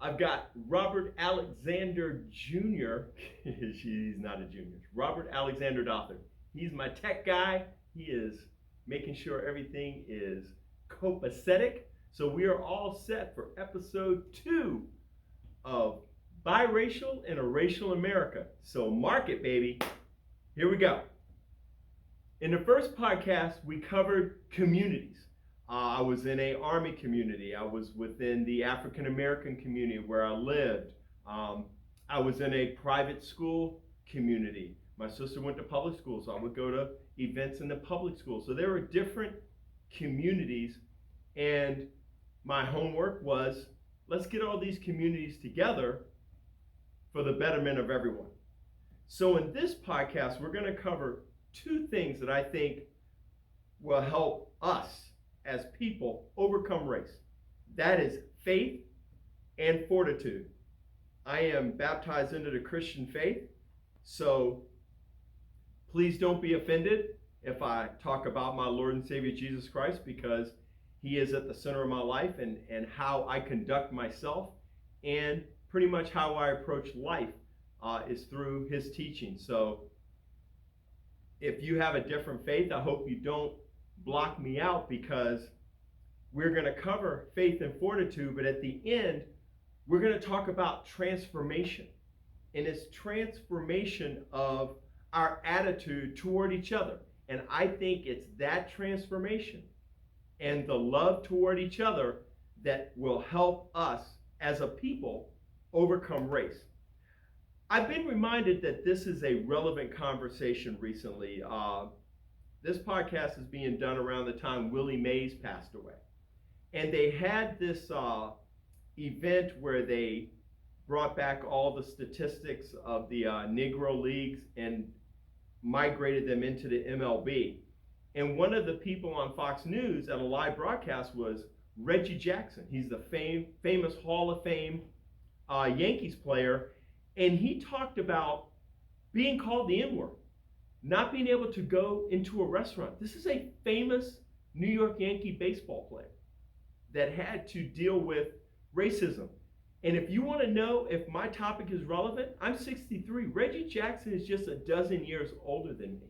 I've got Robert Alexander Jr. He's not a junior. Robert Alexander Dothard. He's my tech guy. He is making sure everything is copacetic. So we are all set for episode 2 of Biracial in a Racial America. So mark it, baby. Here we go. In the first podcast, we covered communities. I was in a Army community. I was within the African American community where I lived. I was in a private school community. My sister went to public school, so I would go to events in the public school. So there were different communities, and my homework was, let's get all these communities together for the betterment of everyone. So in this podcast, we're going to cover 2 things that I think will help us as people overcome race. That is faith and fortitude. I am baptized into the Christian faith, so please don't be offended if I talk about my Lord and Savior Jesus Christ, because he is at the center of my life and how I conduct myself, and pretty much how I approach life is through his teaching. So if you have a different faith, I hope you don't block me out, because we're going to cover faith and fortitude, but at the end, we're going to talk about transformation. And it's transformation of our attitude toward each other. And I think it's that transformation and the love toward each other that will help us as a people overcome race. I've been reminded that this is a relevant conversation recently. This podcast is being done around the time Willie Mays passed away. And they had this event where they brought back all the statistics of the Negro Leagues and migrated them into the MLB. And one of the people on Fox News at a live broadcast was Reggie Jackson. He's the famous Hall of Fame Yankees player. And he talked about being called the N-word, not being able to go into a restaurant. This is a famous New York Yankee baseball player that had to deal with racism. And if you want to know if my topic is relevant, I'm 63. Reggie Jackson is just a dozen years older than me.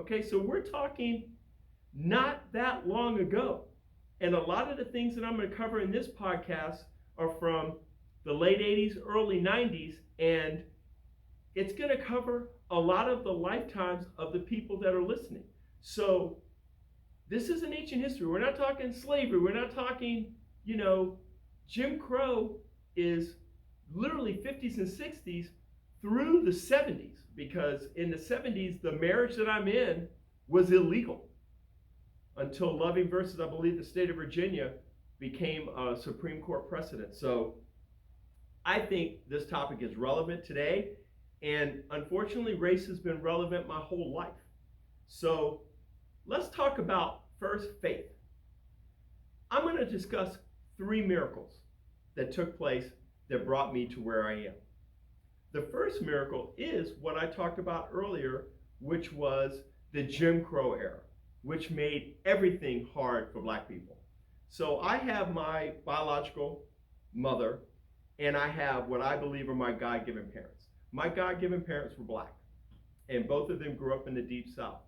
Okay, so we're talking not that long ago. And a lot of the things that I'm going to cover in this podcast are from the late 80s, early 90s, and it's going to cover a lot of the lifetimes of the people that are listening. So this is an ancient history. We're not talking slavery. We're not talking, Jim Crow is literally 50s and 60s through the 70s, because in the 70s, the marriage that I'm in was illegal until Loving versus, I believe, the state of Virginia became a Supreme Court precedent. So I think this topic is relevant today, and unfortunately, race has been relevant my whole life. So let's talk about first faith. I'm going to discuss 3 miracles that took place that brought me to where I am. The first miracle is what I talked about earlier, which was the Jim Crow era, which made everything hard for Black people. So I have my biological mother, and I have what I believe are my God-given parents. My God-given parents were Black, and both of them grew up in the Deep South,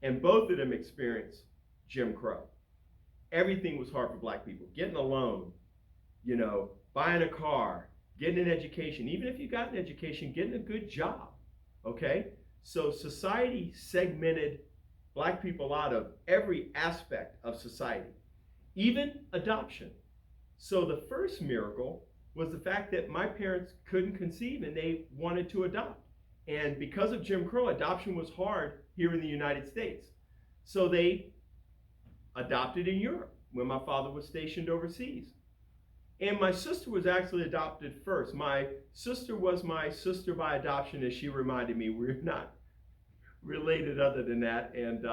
and both of them experienced Jim Crow. Everything was hard for Black people. Getting a loan, buying a car, getting an education. Even if you got an education, getting a good job, okay? So society segmented Black people out of every aspect of society, even adoption. So the first miracle was the fact that my parents couldn't conceive and they wanted to adopt. And because of Jim Crow, adoption was hard here in the United States. So they adopted in Europe when my father was stationed overseas. And my sister was actually adopted first. My sister was my sister by adoption, as she reminded me. We're not related other than that. And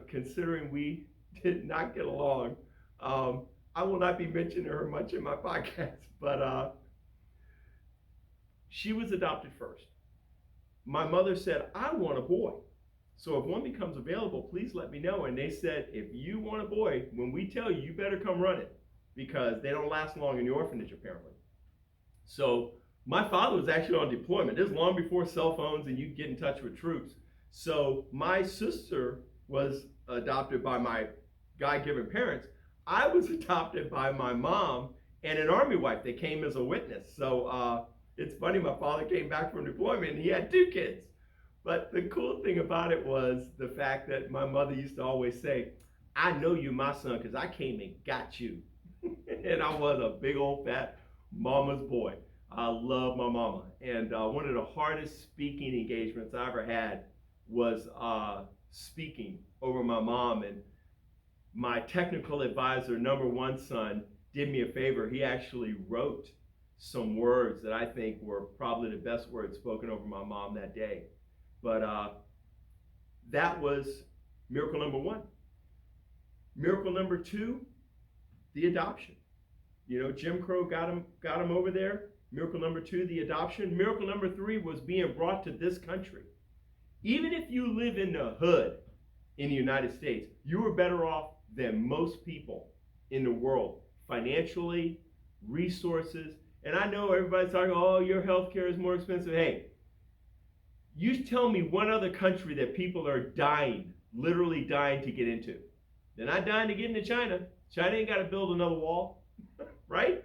considering we did not get along, I will not be mentioning her much in my podcast, but she was adopted first. My mother said, I want a boy. So if one becomes available, please let me know. And they said, if you want a boy, when we tell you, you better come running, because they don't last long in the orphanage apparently. So my father was actually on deployment. This is long before cell phones and you get in touch with troops. So my sister was adopted by my God-given parents. I was adopted by my mom and an army wife that came as a witness. So it's funny, my father came back from deployment and he had 2 kids. But the cool thing about it was the fact that my mother used to always say, I know you my son because I came and got you. And I was a big old fat mama's boy. I love my mama. And one of the hardest speaking engagements I ever had was speaking over my mom. And my technical advisor, number 1 son, did me a favor. He actually wrote some words that I think were probably the best words spoken over my mom that day. But that was miracle number 1. Miracle number 2, the adoption. You know, Jim Crow got him over there. Miracle number 2, the adoption. Miracle number 3 was being brought to this country. Even if you live in the hood in the United States, you are better off than most people in the world, financially, resources. And I know everybody's talking, oh, your healthcare is more expensive. Hey, you tell me one other country that people are dying, literally dying to get into. They're not dying to get into China. China ain't got to build another wall, right?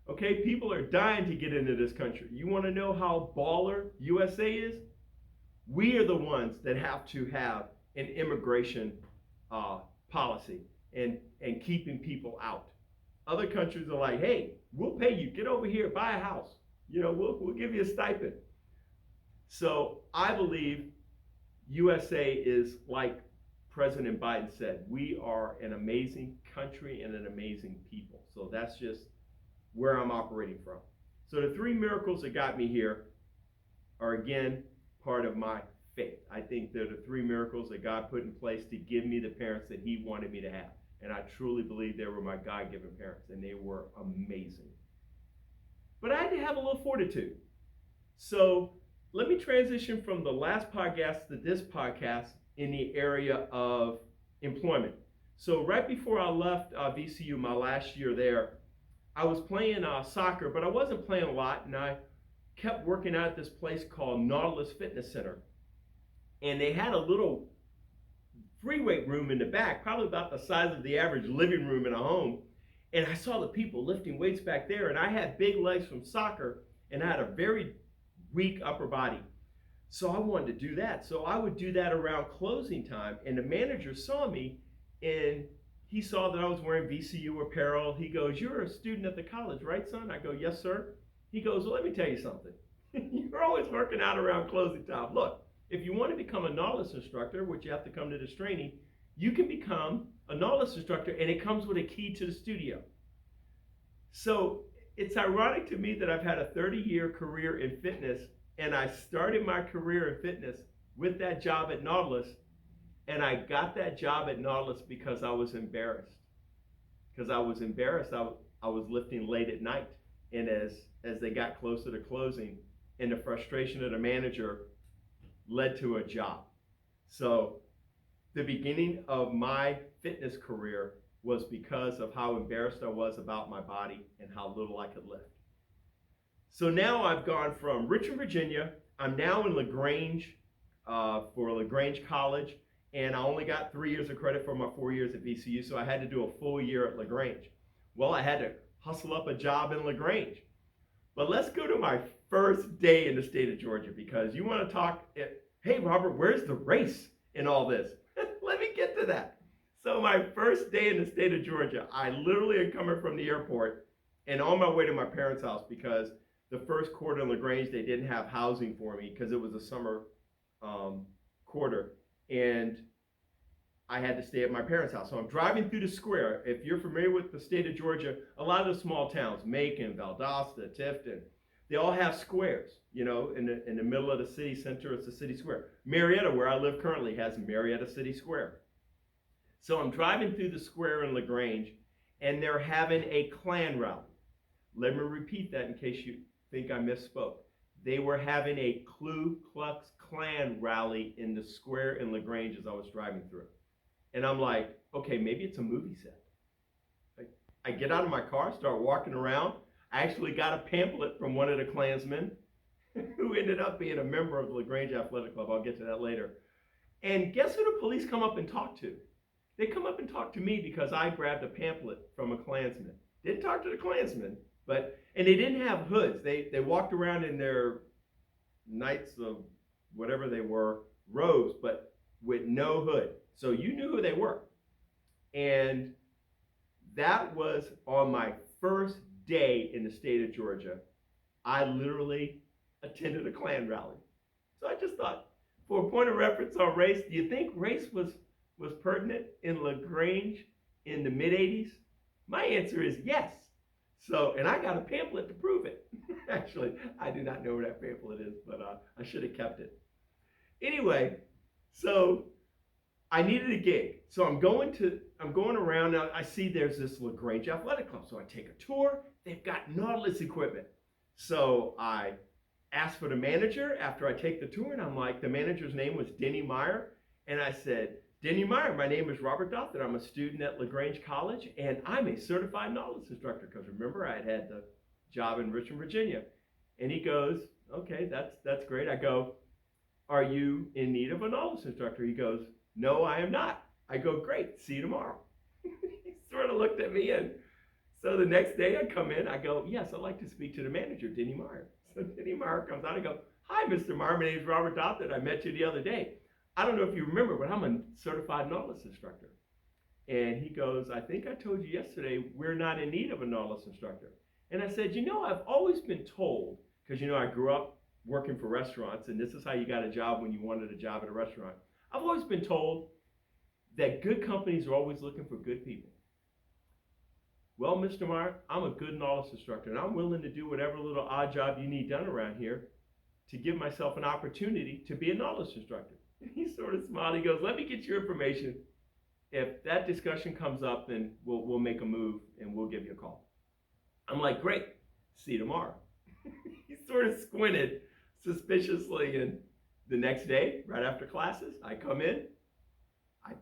Okay, people are dying to get into this country. You want to know how baller USA is? We are the ones that have to have an immigration policy and keeping people out. Other countries are like, hey, we'll pay you. Get over here, buy a house. You know, we'll give you a stipend. So I believe USA is like President Biden said, we are an amazing country and an amazing people. So that's just where I'm operating from. So the 3 miracles that got me here are, again, part of my faith. I think they're the 3 miracles that God put in place to give me the parents that he wanted me to have. And I truly believe they were my God-given parents, and they were amazing. But I had to have a little fortitude. So let me transition from the last podcast to this podcast in the area of employment. So right before I left VCU, my last year there, I was playing soccer, but I wasn't playing a lot, and I kept working out at this place called Nautilus Fitness Center. And they had a little free weight room in the back, probably about the size of the average living room in a home. And I saw the people lifting weights back there, and I had big legs from soccer, and I had a very weak upper body. So I wanted to do that. So I would do that around closing time, and the manager saw me, and he saw that I was wearing VCU apparel. He goes, you're a student at the college, right, son? I go, yes, sir. He goes, well, let me tell you something. You're always working out around closing time. Look, if you want to become a Nautilus instructor, which you have to come to this training, you can become a Nautilus instructor, and it comes with a key to the studio. So it's ironic to me that I've had a 30-year career in fitness, and I started my career in fitness with that job at Nautilus, and I got that job at Nautilus because I was embarrassed. Because I was embarrassed, I was lifting late at night, and as they got closer to closing, and the frustration of the manager led to a job. So the beginning of my fitness career was because of how embarrassed I was about my body and how little I could lift. So now I've gone from Richmond, Virginia. I'm now in LaGrange for LaGrange College, and I only got 3 years of credit for my 4 years at VCU, so I had to do a full year at LaGrange. Well, I had to hustle up a job in LaGrange. But let's go to my first day in the state of Georgia, because you want to talk, hey, Robert, where's the race in all this? Let me get to that. So my first day in the state of Georgia, I literally am coming from the airport and on my way to my parents' house, because the first quarter in LaGrange, they didn't have housing for me because it was a summer quarter, and I had to stay at my parents' house. So I'm driving through the square. If you're familiar with the state of Georgia, a lot of the small towns, Macon, Valdosta, Tifton, they all have squares, you know, in the middle of the city center, it's the city square. Marietta, where I live currently, has Marietta City Square. So I'm driving through the square in LaGrange, and they're having a Klan rally. Let me repeat that in case you think I misspoke. They were having a Ku Klux Klan rally in the square in LaGrange as I was driving through. And I'm like, okay, maybe it's a movie set. Like, I get out of my car, start walking around. I actually got a pamphlet from one of the Klansmen who ended up being a member of the LaGrange Athletic Club. I'll get to that later. And guess who the police come up and talk to? They come up and talk to me because I grabbed a pamphlet from a Klansman. Didn't talk to the Klansman, and they didn't have hoods. They walked around in their knights of whatever they were, robes, but with no hood. So you knew who they were. And that was on my first day in the state of Georgia. I literally attended a Klan rally. So I just thought, for a point of reference on race, do you think race was pertinent in LaGrange in the mid 80s? My answer is yes. So, and I got a pamphlet to prove it. Actually, I do not know where that pamphlet is, but I should have kept it. Anyway, so I needed a gig. So I'm going around now. I see there's this LaGrange Athletic Club. So I take a tour. They've got Nautilus equipment. So I asked for the manager after I take the tour, and I'm like, the manager's name was Denny Meyer. And I said, Denny Meyer, my name is Robert Dothert. I'm a student at LaGrange College, and I'm a certified Nautilus instructor. Because remember, I had the job in Richmond, Virginia. And he goes, okay, that's great. I go, are you in need of a Nautilus instructor? He goes, no, I am not. I go, great, see you tomorrow. He sort of looked at me, and so the next day I come in, I go, yes, I'd like to speak to the manager, Denny Meyer. So Denny Meyer comes out, I go, hi, Mr. Meyer, my name is Robert Dothert. I met you the other day. I don't know if you remember, but I'm a certified Nautilus instructor. And he goes, I think I told you yesterday, we're not in need of a Nautilus instructor. And I said, I've always been told, because I grew up working for restaurants, and this is how you got a job when you wanted a job at a restaurant. I've always been told that good companies are always looking for good people. Well, Mr. Meyer, I'm a good Nautilus instructor, and I'm willing to do whatever little odd job you need done around here to give myself an opportunity to be a Nautilus instructor. And he sort of smiled. He goes, let me get your information. If that discussion comes up, then we'll make a move, and we'll give you a call. I'm like, great. See you tomorrow. He sort of squinted suspiciously, and the next day, right after classes, I come in. I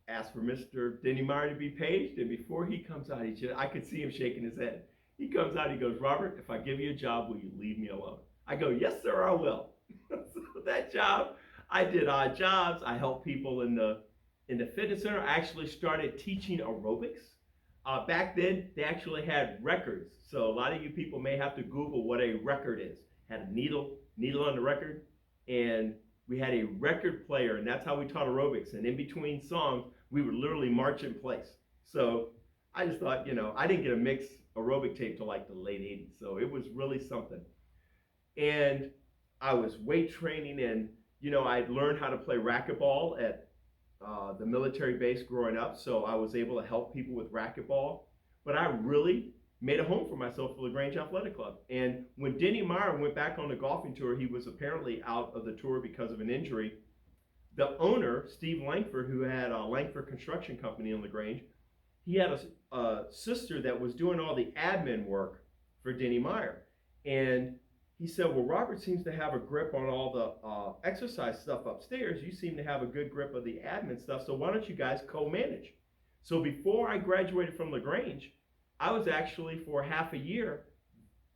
asked for Mr. Denny Meyer to be paged, and before he comes out, I could see him shaking his head. He comes out, he goes, Robert, if I give you a job, will you leave me alone? I go, yes, sir, I will. So that job, I did odd jobs. I helped people in the fitness center. I actually started teaching aerobics. Back then, they actually had records. So a lot of you people may have to Google what a record is. Had a needle on the record, and we had a record player, and that's how we taught aerobics. And in between songs, we would literally march in place. So I just thought, I didn't get a mixed aerobic tape till like the late 80s. So it was really something. And I was weight training, and, I'd learned how to play racquetball at the military base growing up. So I was able to help people with racquetball. But I really made a home for myself for LaGrange Athletic Club. And when Denny Meyer went back on the golfing tour, he was apparently out of the tour because of an injury. The owner, Steve Langford, who had a Langford Construction Company in LaGrange, he had a sister that was doing all the admin work for Denny Meyer. And he said, well, Robert seems to have a grip on all the exercise stuff upstairs. You seem to have a good grip of the admin stuff, so why don't you guys co-manage? So before I graduated from LaGrange, I was actually, for half a year,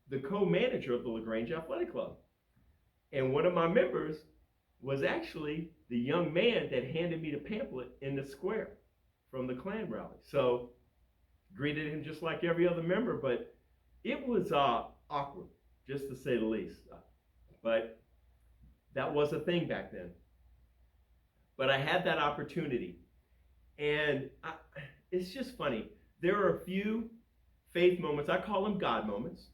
the co-manager of the LaGrange Athletic Club. And one of my members was actually the young man that handed me the pamphlet in the square from the Klan rally. So greeted him just like every other member, but it was awkward, just to say the least. But that was a thing back then. But I had that opportunity. And it's just funny. There are a few faith moments, I call them God moments,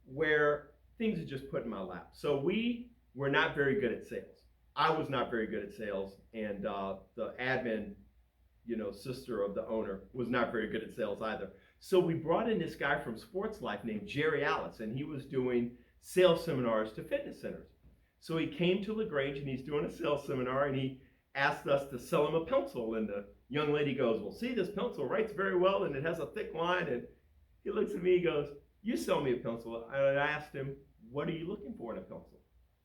where things are just put in my lap. So we were not very good at sales. I was not very good at sales, and the admin, sister of the owner was not very good at sales either. So we brought in this guy from Sports Life named Jerry Alice, and he was doing sales seminars to fitness centers. So he came to LaGrange, and he's doing a sales seminar, and he asked us to sell him a pencil. And the young lady goes, well, see, this pencil writes very well, and it has a thick line. And he looks at me, he goes, you sell me a pencil. And I asked him, what are you looking for in a pencil?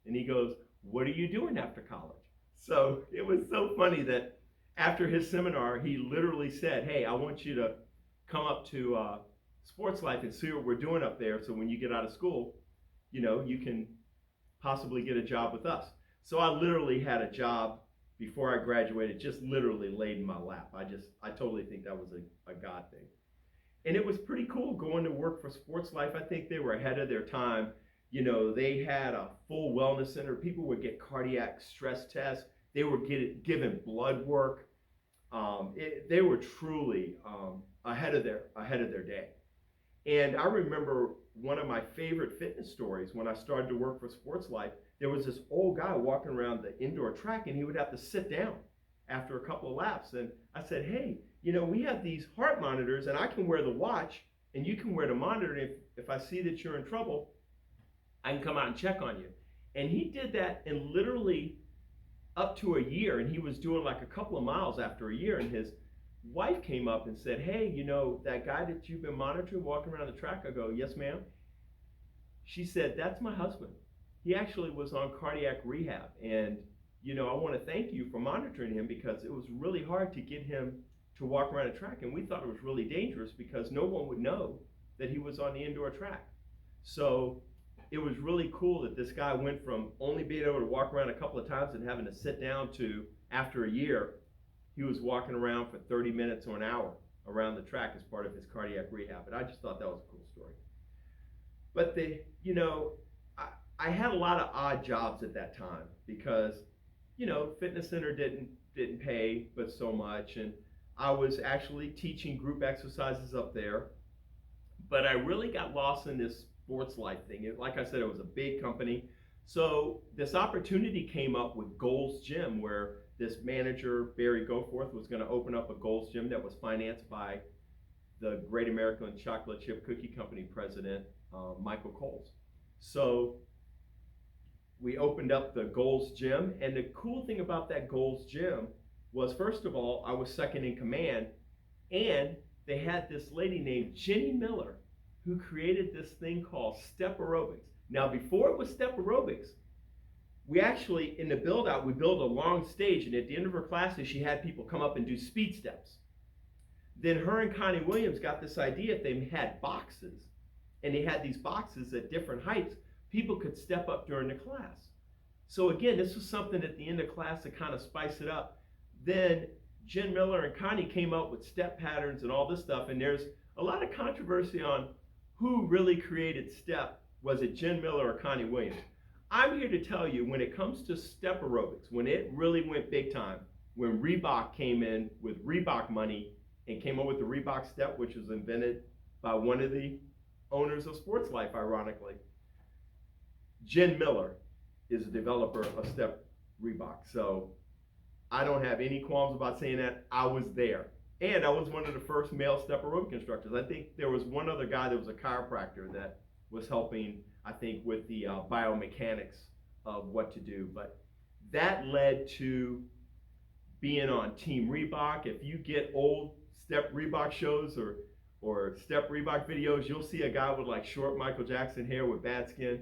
And he goes, what are you doing after college? So it was so funny that after his seminar, he literally said, hey, I want you to come up to Sports Life and see what we're doing up there. So when you get out of school, you can possibly get a job with us. So I literally had a job before I graduated, just literally laid in my lap. I totally think that was a God thing. And it was pretty cool going to work for Sports Life. I think they were ahead of their time. They had a full wellness center. People would get cardiac stress tests. They were given blood work. They were truly ahead of their day. And I remember one of my favorite fitness stories when I started to work for Sports Life. There was this old guy walking around the indoor track, and he would have to sit down after a couple of laps. And I said, hey, we have these heart monitors, and I can wear the watch, and you can wear the monitor. And if I see that you're in trouble, I can come out and check on you. And he did that in literally up to a year, and he was doing like a couple of miles after a year, and his wife came up and said, hey, that guy that you've been monitoring walking around the track? I go, yes, ma'am. She said, that's my husband. He actually was on cardiac rehab, and I want to thank you for monitoring him, because it was really hard to get him to walk around a track, and we thought it was really dangerous because no one would know that he was on the indoor track. So it was really cool that this guy went from only being able to walk around a couple of times and having to sit down to, after a year, he was walking around for 30 minutes or an hour around the track as part of his cardiac rehab. And I just thought that was a cool story. But I had a lot of odd jobs at that time because, fitness center didn't pay but so much, and I was actually teaching group exercises up there. But I really got lost in this Sports Life thing. Like I said, it was a big company. So this opportunity came up with Gold's Gym, where this manager, Barry Goforth, was going to open up a Gold's Gym that was financed by the Great American Chocolate Chip Cookie Company president, Michael Coles. So we opened up the Gold's Gym, and the cool thing about that Gold's Gym was, first of all, I was second in command, and they had this lady named Jenny Miller who created this thing called step aerobics. Now, before it was step aerobics, we actually, in the build out, we built a long stage, and at the end of her classes, she had people come up and do speed steps. Then her and Connie Williams got this idea. They had boxes, and they had these boxes at different heights. People could step up during the class. So again, this was something at the end of class to kind of spice it up. Then Jen Miller and Connie came up with step patterns and all this stuff, and there's a lot of controversy on who really created step. Was it Jen Miller or Connie Williams? I'm here to tell you, when it comes to step aerobics, when it really went big time, when Reebok came in with Reebok money and came up with the Reebok step, which was invented by one of the owners of Sports Life, ironically, Jen Miller is a developer of Step Reebok. So I don't have any qualms about saying that. I was there. And I was one of the first male step aerobic instructors. I think there was one other guy that was a chiropractor that was helping, I think, with the biomechanics of what to do. But that led to being on Team Reebok. If you get old Step Reebok shows or Step Reebok videos, you'll see a guy with like short Michael Jackson hair with bad skin.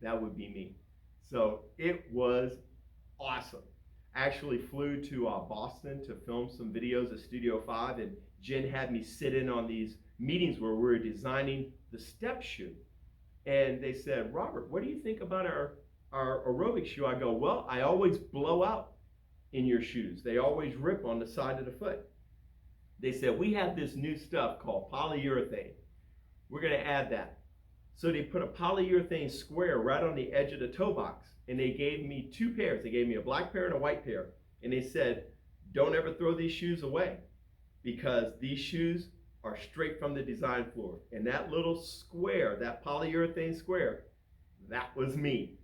That would be me. So it was awesome. I actually flew to Boston to film some videos at Studio 5, and Jen had me sit in on these meetings where we were designing the step shoe. And they said, Robert, what do you think about our aerobic shoe? I go, well, I always blow out in your shoes. They always rip on the side of the foot. They said, we have this new stuff called polyurethane. We're going to add that. So they put a polyurethane square right on the edge of the toe box, and they gave me two pairs. They gave me a black pair and a white pair, and they said, don't ever throw these shoes away, because these shoes are straight from the design floor. And that little square, that polyurethane square, that was me.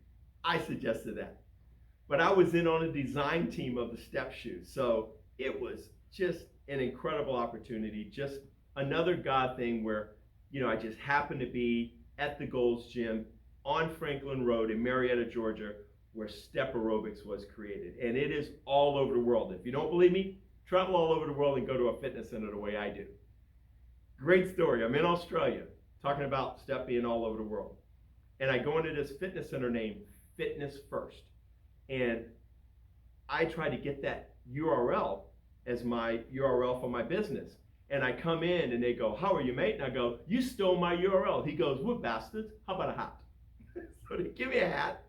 I suggested that. But I was in on a design team of the step shoes. So it was just an incredible opportunity, just another God thing where, I just happened to be at the Gold's Gym on Franklin Road in Marietta, Georgia, where step aerobics was created. And it is all over the world. If you don't believe me, travel all over the world and go to a fitness center the way I do. Great story. I'm in Australia talking about step being all over the world. And I go into this fitness center named Fitness First. And I try to get that URL as my URL for my business. And I come in and they go, how are you, mate? And I go, you stole my URL. He goes, what bastards? How about a hat? So they give me a hat.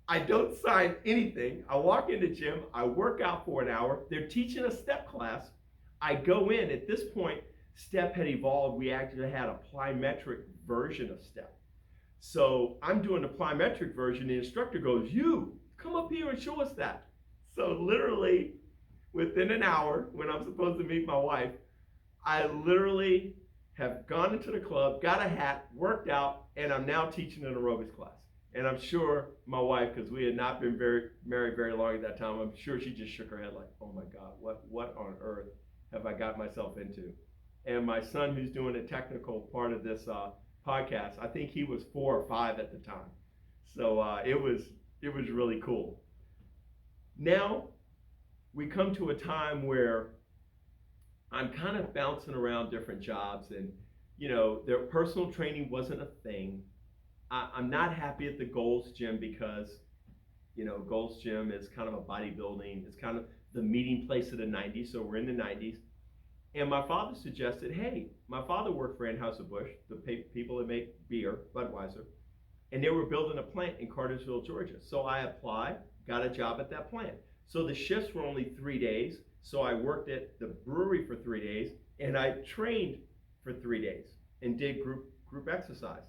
I don't sign anything. I walk in the gym. I work out for an hour. They're teaching a step class. I go in. At this point, step had evolved. We actually had a plyometric version of step. So I'm doing the plyometric version. The instructor goes, you come up here and show us that. So literally within an hour, when I'm supposed to meet my wife, I literally have gone into the club, got a hat, worked out, and I'm now teaching an aerobics class. And I'm sure my wife, because we had not been married very long at that time, I'm sure she just shook her head like, oh my God, what on earth have I got myself into? And my son, who's doing the technical part of this podcast, I think he was 4 or 5 at the time. So it was really cool. Now we come to a time where I'm kind of bouncing around different jobs, and their personal training wasn't a thing. I'm not happy at the Gold's Gym because, Gold's Gym is kind of a bodybuilding. It's kind of the meeting place of the 90s, so we're in the 90s. And my father suggested, hey, my father worked for Anheuser-Busch, the people that make beer, Budweiser, and they were building a plant in Cartersville, Georgia. So I applied, got a job at that plant. So the shifts were only 3 days, so I worked at the brewery for 3 days, and I trained for 3 days and did group exercise.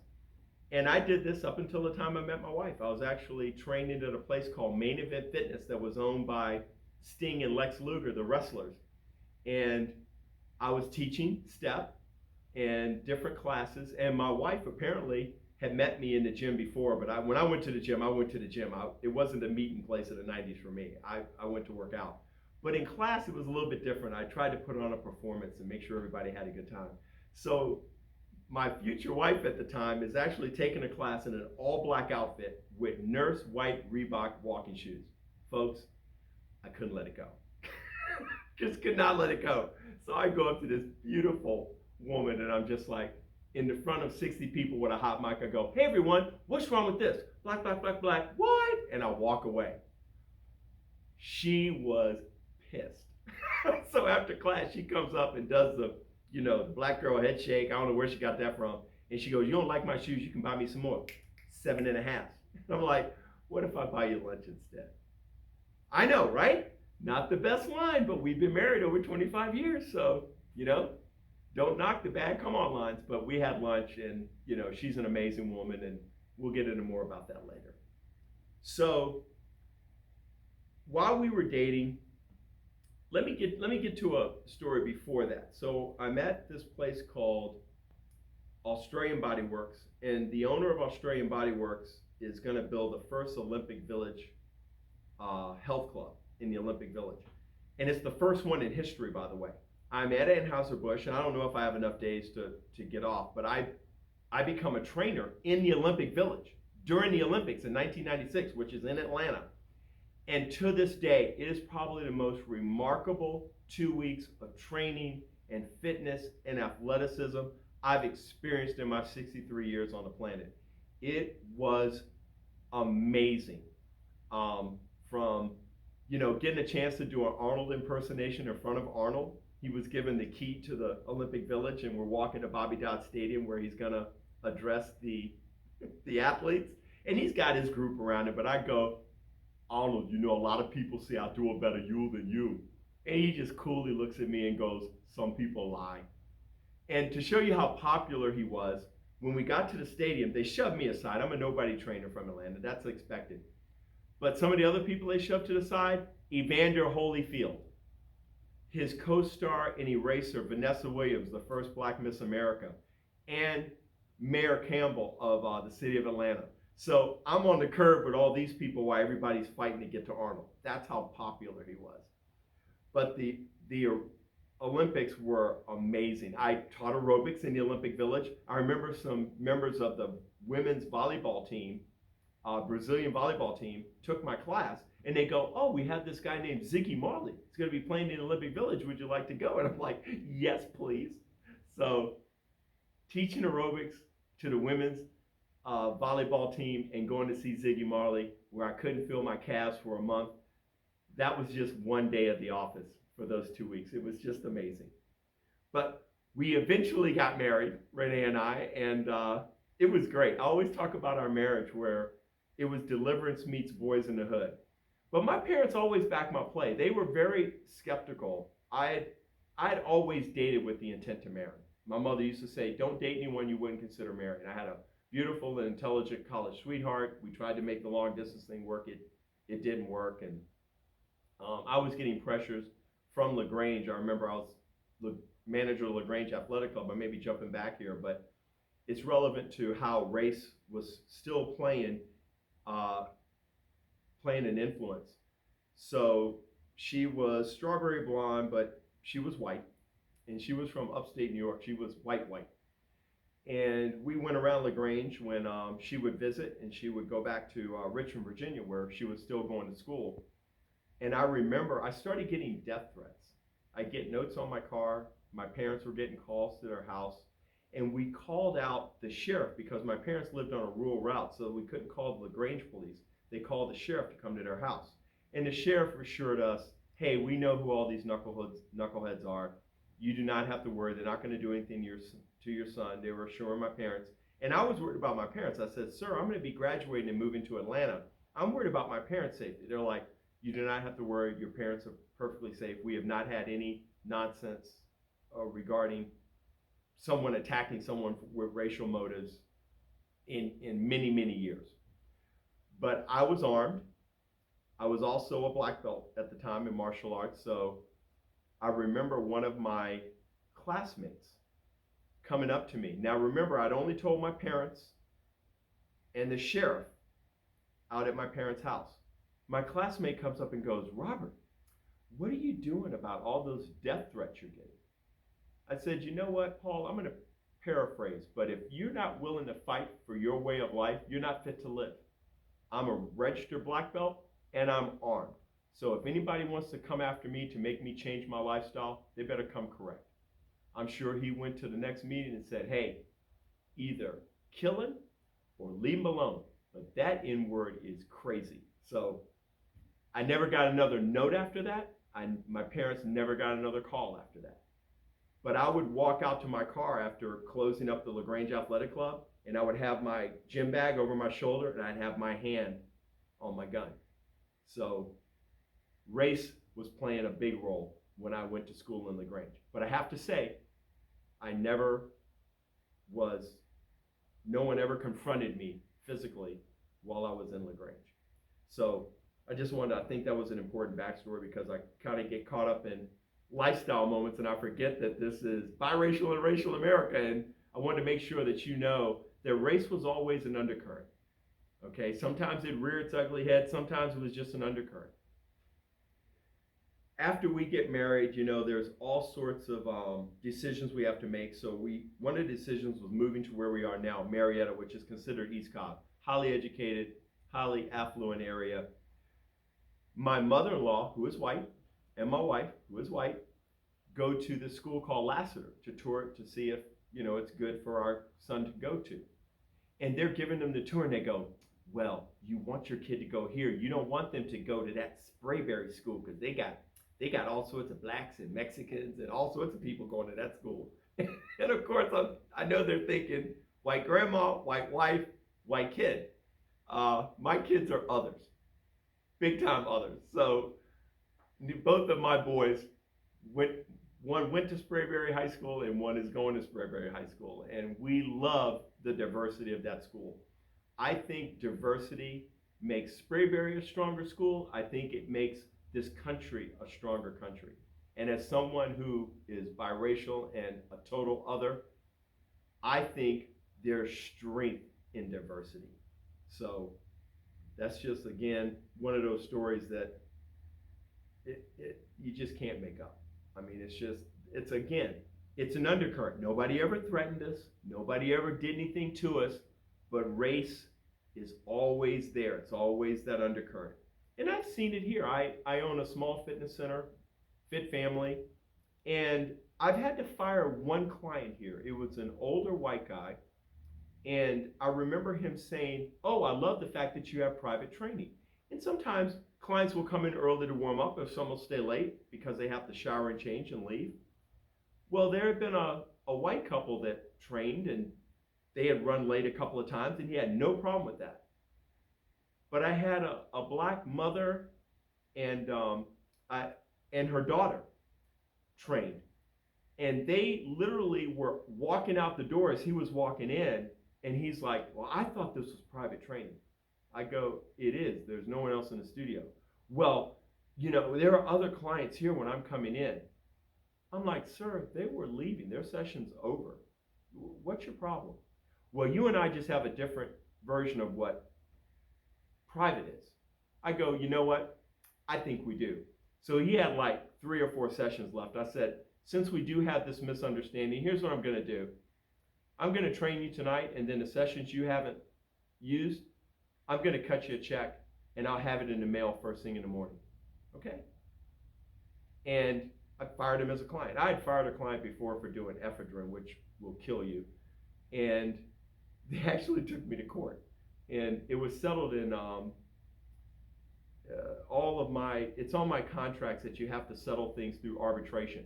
And I did this up until the time I met my wife. I was actually training at a place called Main Event Fitness that was owned by Sting and Lex Luger, the wrestlers. And I was teaching step and different classes. And my wife apparently had met me in the gym before, but when I went to the gym, I went to the gym. It wasn't a meeting place of the 90s for me. I went to work out. But in class, it was a little bit different. I tried to put on a performance and make sure everybody had a good time. So my future wife at the time is actually taking a class in an all-black outfit with nurse white Reebok walking shoes. Folks, I couldn't let it go. Just could not let it go. So I go up to this beautiful woman and I'm just like, in the front of 60 people with a hot mic, I go, hey everyone, what's wrong with this? Black, black, black, black, what? And I walk away. She was pissed. So after class, she comes up and does the black girl head shake. I don't know where she got that from. And she goes, you don't like my shoes, you can buy me some more. 7.5. I'm like, what if I buy you lunch instead? I know, right? Not the best line, but we've been married over 25 years. So, don't knock the bad come on lines. But we had lunch and, she's an amazing woman and we'll get into more about that later. So while we were dating, let me get to a story before that. So I'm at this place called Australian Body Works, and the owner of Australian Body Works is going to build the first Olympic Village health club in the Olympic Village. And it's the first one in history, by the way. I'm at Anheuser-Busch, and I don't know if I have enough days to get off, but I become a trainer in the Olympic Village during the Olympics in 1996, which is in Atlanta. And to this day, it is probably the most remarkable 2 weeks of training and fitness and athleticism I've experienced in my 63 years on the planet. It was amazing. From getting a chance to do an Arnold impersonation in front of Arnold. He was given the key to the Olympic Village, and we're walking to Bobby Dodd Stadium where he's going to address the athletes. And he's got his group around him, but I go, Arnold, a lot of people say I do a better you than you. And he just coolly looks at me and goes, some people lie. And to show you how popular he was, when we got to the stadium, they shoved me aside. I'm a nobody trainer from Atlanta. That's expected. But some of the other people they shoved to the side, Evander Holyfield, his co-star in Eraser, Vanessa Williams, the first Black Miss America, and Mayor Campbell of the city of Atlanta. So I'm on the curb with all these people while everybody's fighting to get to Arnold. That's how popular he was. But the Olympics were amazing. I taught aerobics in the Olympic Village. I remember some members of the women's volleyball team, Brazilian volleyball team, took my class and they go, oh, we have this guy named Ziggy Marley. He's going to be playing in the Olympic Village. Would you like to go? And I'm like, yes, please. So teaching aerobics to the women's volleyball team and going to see Ziggy Marley where I couldn't feel my calves for a month. That was just one day at the office for those 2 weeks. It was just amazing. But we eventually got married, Renee and I, and it was great. I always talk about our marriage where it was deliverance meets boys in the hood. But my parents always backed my play. They were very skeptical. I had always dated with the intent to marry. My mother used to say, "Don't date anyone you wouldn't consider married." I had a beautiful and intelligent college sweetheart. We tried to make the long distance thing work. It didn't work, and I was getting pressures from LaGrange. I remember I was the manager of LaGrange Athletic Club. I may be jumping back here, but it's relevant to how race was still uh, playing an influence. So she was strawberry blonde, but she was white, and she was from upstate New York. She was white, white. And we went around LaGrange when she would visit, and she would go back to Richmond, Virginia, where she was still going to school. And I remember I started getting death threats. I get notes on my car. My parents were getting calls to their house. And we called out the sheriff because my parents lived on a rural route, so we couldn't call the LaGrange police. They called the sheriff to come to their house. And the sheriff assured us, "Hey, we know who all these knuckleheads are. You do not have to worry. They're not going to do anything to your son." They were assuring my parents. And I was worried about my parents. I said, "Sir, I'm going to be graduating and moving to Atlanta. I'm worried about my parents' safety." They're like, "You do not have to worry. Your parents are perfectly safe. We have not had any nonsense regarding someone attacking someone with racial motives in many, many years." But I was armed. I was also a black belt at the time in martial arts. So I remember one of my classmates coming up to me. Now, remember, I'd only told my parents and the sheriff out at my parents' house. My classmate comes up and goes, "Robert, what are you doing about all those death threats you're getting?" I said, "You know what, Paul, I'm going to paraphrase, but if you're not willing to fight for your way of life, you're not fit to live. I'm a registered black belt and I'm armed. So if anybody wants to come after me to make me change my lifestyle, they better come correct." I'm sure he went to the next meeting and said, "Hey, either kill him or leave him alone. But that N word is crazy." So I never got another note after that. My parents never got another call after that. But I would walk out to my car after closing up the LaGrange Athletic Club, and I would have my gym bag over my shoulder, and I'd have my hand on my gun. So race was playing a big role when I went to school in LaGrange. But I have to say, I never was, no one ever confronted me physically while I was in LaGrange. So I think that was an important backstory because I kind of get caught up in lifestyle moments and I forget that this is biracial and racial America. And I wanted to make sure that you know that race was always an undercurrent. Okay, sometimes it reared its ugly head, sometimes it was just an undercurrent. After we get married, there's all sorts of decisions we have to make. So one of the decisions was moving to where we are now, Marietta, which is considered East Cobb, highly educated, highly affluent area. My mother-in-law, who is white, and my wife, who is white, go to this school called Lassiter to tour it to see if it's good for our son to go to. And they're giving them the tour, and they go, "Well, you want your kid to go here. You don't want them to go to that Sprayberry school because they got all sorts of blacks and Mexicans and all sorts of people going to that school." And of course, I know they're thinking white grandma, white wife, white kid. My kids are others, big time others. So both of my boys one went to Sprayberry High School and one is going to Sprayberry High School. And we love the diversity of that school. I think diversity makes Sprayberry a stronger school. I think it makes this country a stronger country. And as someone who is biracial and a total other, I think there's strength in diversity. So that's just, again, one of those stories that you just can't make up. I mean, it's an undercurrent. Nobody ever threatened us. Nobody ever did anything to us, but race is always there. It's always that undercurrent. And I've seen it here. I own a small fitness center, Fit Family, and I've had to fire one client here. It was an older white guy, and I remember him saying, "Oh, I love the fact that you have private training." And sometimes clients will come in early to warm up, or some will stay late because they have to shower and change and leave. Well, there had been a white couple that trained, and they had run late a couple of times, and he had no problem with that. But I had a black mother and I and her daughter trained, and they literally were walking out the door as he was walking in, and he's like, "Well, I thought this was private training." I go, "It is. There's no one else in the studio." Well, there are other clients here when I'm coming in. I'm like, "Sir, they were leaving. Their session's over. What's your problem?" Well, you and I just have a different version of what private is. I go, "You know what? I think we do." So he had like 3 or 4 sessions left. I said, "Since we do have this misunderstanding, here's what I'm going to do. I'm going to train you tonight, and then the sessions you haven't used, I'm going to cut you a check, and I'll have it in the mail first thing in the morning." Okay? And I fired him as a client. I had fired a client before for doing ephedrine, which will kill you. And they actually took me to court. And it was settled in it's on my contracts that you have to settle things through arbitration.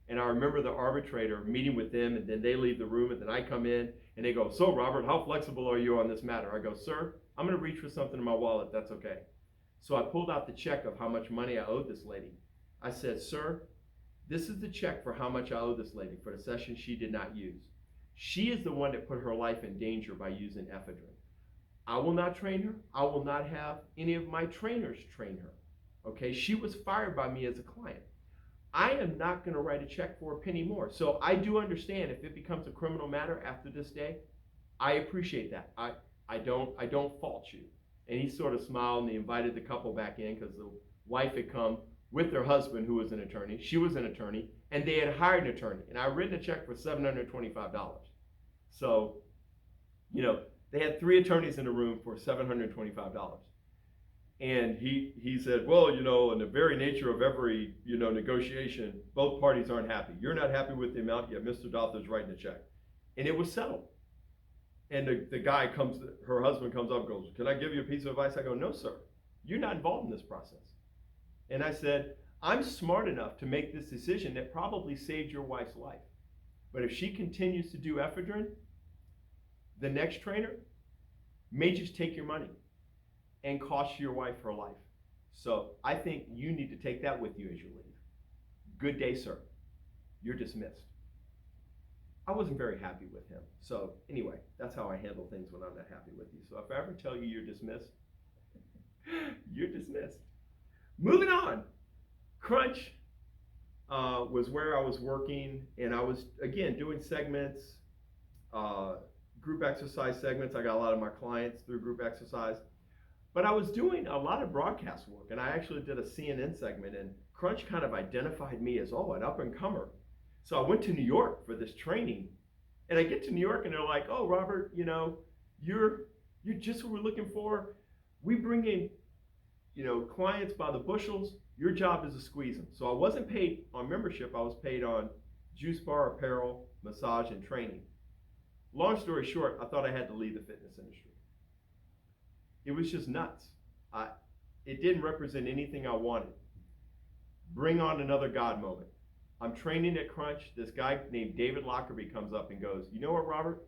And I remember the arbitrator meeting with them, and then they leave the room, and then I come in, and they go, "So, Robert, how flexible are you on this matter?" I go, "Sir, I'm going to reach for something in my wallet. That's okay." So I pulled out the check of how much money I owed this lady. I said, "Sir, this is the check for how much I owe this lady for the session she did not use. She is the one that put her life in danger by using ephedrine. I will not train her. I will not have any of my trainers train her. Okay, she was fired by me as a client. I am not going to write a check for a penny more." So I do understand if it becomes a criminal matter after this day. I appreciate that. I don't fault you. And he sort of smiled, and he invited the couple back in because the wife had come with their husband, who was an attorney. She was an attorney, and they had hired an attorney. And I written a check for $725. So, they had 3 attorneys in the room for $725. And he said, "Well, in the very nature of every, negotiation, both parties aren't happy. You're not happy with the amount, yet Mr. Dother's writing the check." And it was settled. And the guy her husband comes up and goes, "Can I give you a piece of advice?" I go, "No, sir. You're not involved in this process." And I said, "I'm smart enough to make this decision that probably saved your wife's life. But if she continues to do ephedrine, the next trainer may just take your money and cost your wife her life. So I think you need to take that with you as you leave. Good day, sir. You're dismissed." I wasn't very happy with him. So anyway, that's how I handle things when I'm not happy with you. So if I ever tell you you're dismissed, you're dismissed. Moving on. Crunch was where I was working, and I was, again, doing segments, group exercise segments. I got a lot of my clients through group exercise. But I was doing a lot of broadcast work, and I actually did a CNN segment, and Crunch kind of identified me as, an up-and-comer. So I went to New York for this training, and I get to New York, and they're like, "Oh, Robert, you're just what we're looking for. We bring in, clients by the bushels. Your job is to squeeze them." So I wasn't paid on membership. I was paid on juice bar, apparel, massage, and training. Long story short, I thought I had to leave the fitness industry. It was just nuts. It didn't represent anything I wanted. Bring on another God moment. I'm training at Crunch. This guy named David Lockerbie comes up and goes, "You know what, Robert?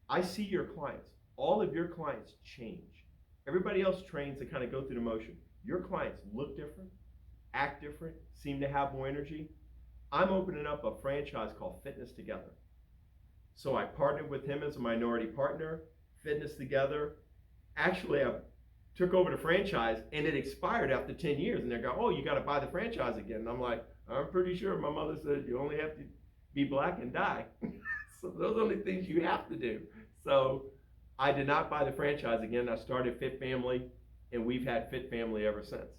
I see your clients. All of your clients change. Everybody else trains to kind of go through the motion. Your clients look different, act different, seem to have more energy. I'm opening up a franchise called Fitness Together." So I partnered with him as a minority partner, Fitness Together. Actually, I took over the franchise, and it expired after 10 years. And they go, "Oh, you got to buy the franchise again." And I'm like, "I'm pretty sure my mother said you only have to be black and die." So those are the only things you have to do. So I did not buy the franchise again. I started Fit Family, and we've had Fit Family ever since.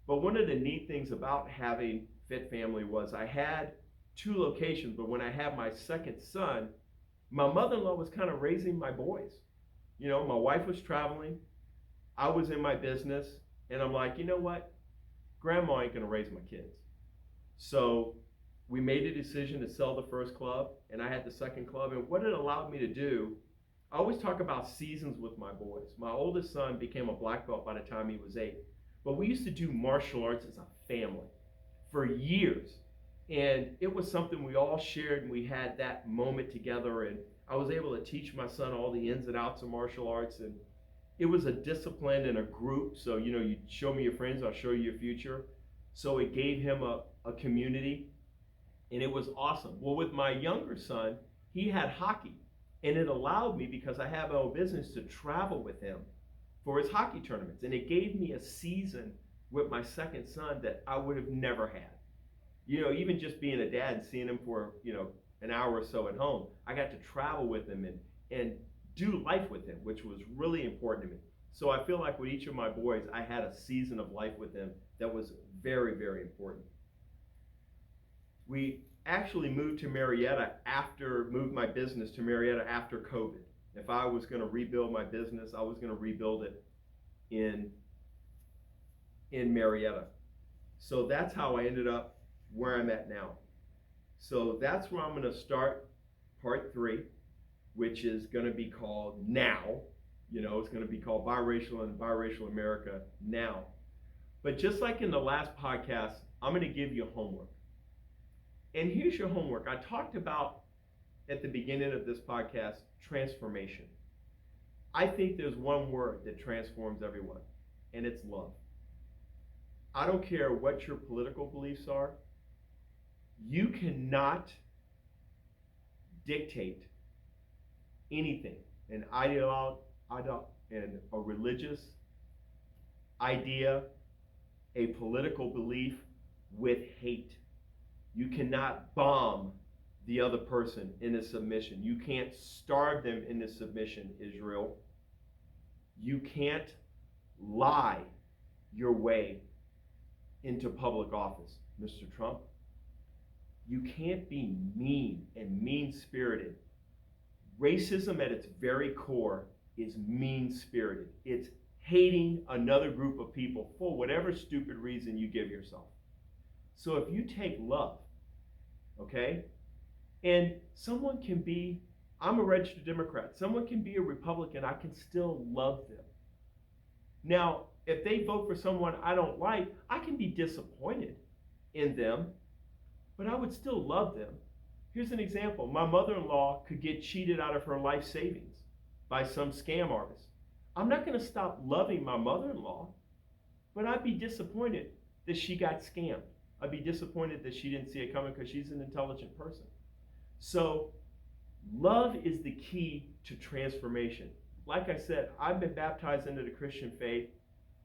But one of the neat things about having Fit Family was I had 2 locations, but when I had my second son, my mother-in-law was kind of raising my boys. My wife was traveling, I was in my business, and I'm like, "You know what? Grandma ain't gonna raise my kids." So we made a decision to sell the first club, and I had the second club. And what it allowed me to do, I always talk about seasons with my boys. My oldest son became a black belt by the time he was 8. But we used to do martial arts as a family for years. And it was something we all shared, and we had that moment together. And I was able to teach my son all the ins and outs of martial arts. And it was a discipline and a group. So, you show me your friends, I'll show you your future. So it gave him a community, and it was awesome. Well, with my younger son, he had hockey, and it allowed me, because I have my own business, to travel with him for his hockey tournaments. And it gave me a season with my second son that I would have never had. Even just being a dad and seeing him for, an hour or so at home, I got to travel with him and do life with him, which was really important to me. So I feel like with each of my boys, I had a season of life with them that was very, very important. We actually moved my business to Marietta after COVID. If I was going to rebuild my business, I was going to rebuild it in Marietta. So that's how I ended up where I'm at now. So that's where I'm going to start part 3, which is going to be called Now. It's going to be called Biracial and Biracial America Now. But just like in the last podcast, I'm going to give you homework. And here's your homework. I talked about at the beginning of this podcast, transformation. I think there's one word that transforms everyone, and it's love. I don't care what your political beliefs are. You cannot dictate anything, an ideology, and a religious idea, a political belief, with hate. You cannot bomb the other person into submission. You can't starve them into submission, Israel. You can't lie your way into public office, Mr. Trump. You can't be mean and mean-spirited. Racism at its very core is mean-spirited. It's hating another group of people for whatever stupid reason you give yourself. So if you take love, okay, and someone can be, I'm a registered Democrat, someone can be a Republican, I can still love them. Now, if they vote for someone I don't like, I can be disappointed in them, but I would still love them. Here's an example. My mother-in-law could get cheated out of her life savings by some scam artist. I'm not going to stop loving my mother-in-law, but I'd be disappointed that she got scammed. I'd be disappointed that she didn't see it coming, because she's an intelligent person. So love is the key to transformation. Like I said, I've been baptized into the Christian faith,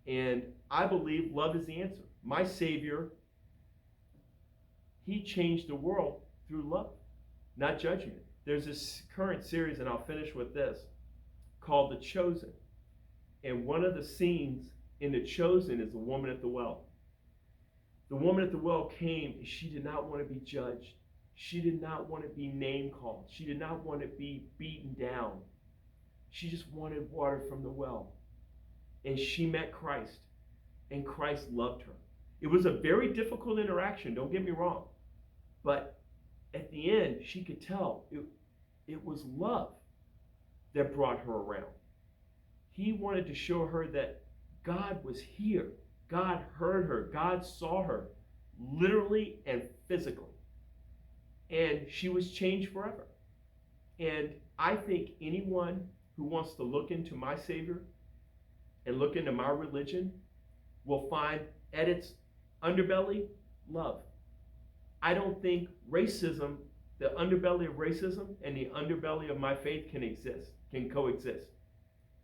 and I believe love is the answer. My Savior, he changed the world through love, not judgment. There's this current series, and I'll finish with this, called The Chosen. And one of the scenes in The Chosen is the woman at the well. The woman at the well came, and she did not want to be judged. She did not want to be name called. She did not want to be beaten down. She just wanted water from the well. And she met Christ, and Christ loved her. It was a very difficult interaction, don't get me wrong. But at the end, she could tell it was love that brought her around. He wanted to show her that God was here. God heard her. God saw her, literally and physically. And she was changed forever. And I think anyone who wants to look into my Savior and look into my religion will find at its underbelly love. I don't think racism, the underbelly of racism and the underbelly of my faith can coexist.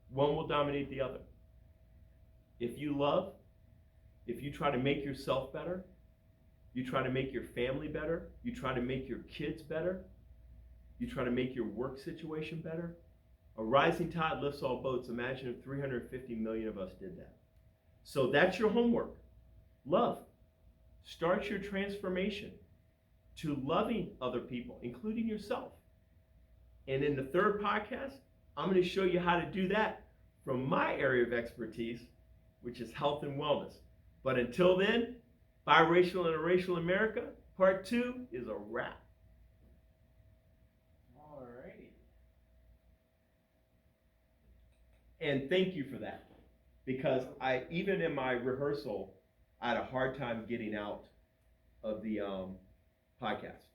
One will dominate the other. If you love, if you try to make yourself better, you try to make your family better, you try to make your kids better, you try to make your work situation better, a rising tide lifts all boats. Imagine if 350 million of us did that. So that's your homework. Love. Start your transformation to loving other people, including yourself. And in the third podcast, I'm going to show you how to do that from my area of expertise, which is health and wellness. But until then, Biracial and Racial America, part 2 is a wrap. All righty. And thank you for that. Because even in my rehearsal, I had a hard time getting out of the podcast.